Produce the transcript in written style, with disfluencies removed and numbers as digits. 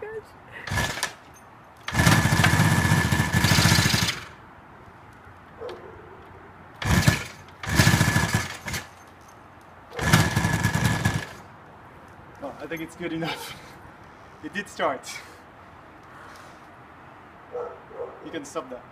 gosh. Oh, I think it's good enough. It did start. You can stop that.